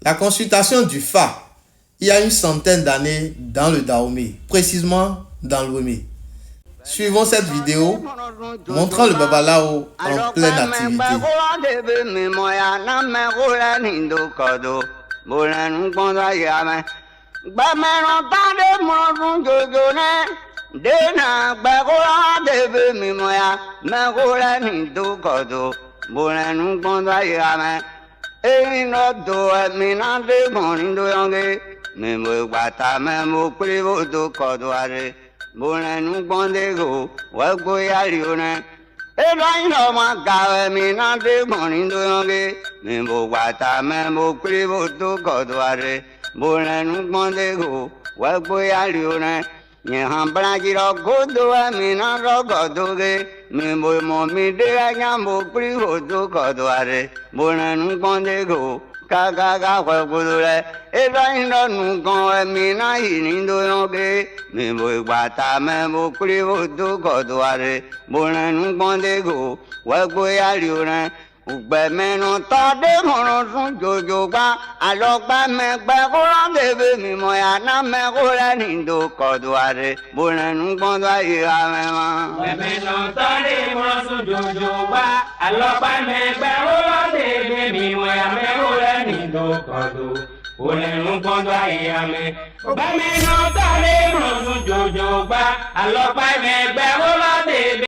La consultation du Fa, il y a une centaine d'années dans le Dahomey, précisément dans l'Ouémé. Suivons cette vidéo montrant le Babalao en pleine activité.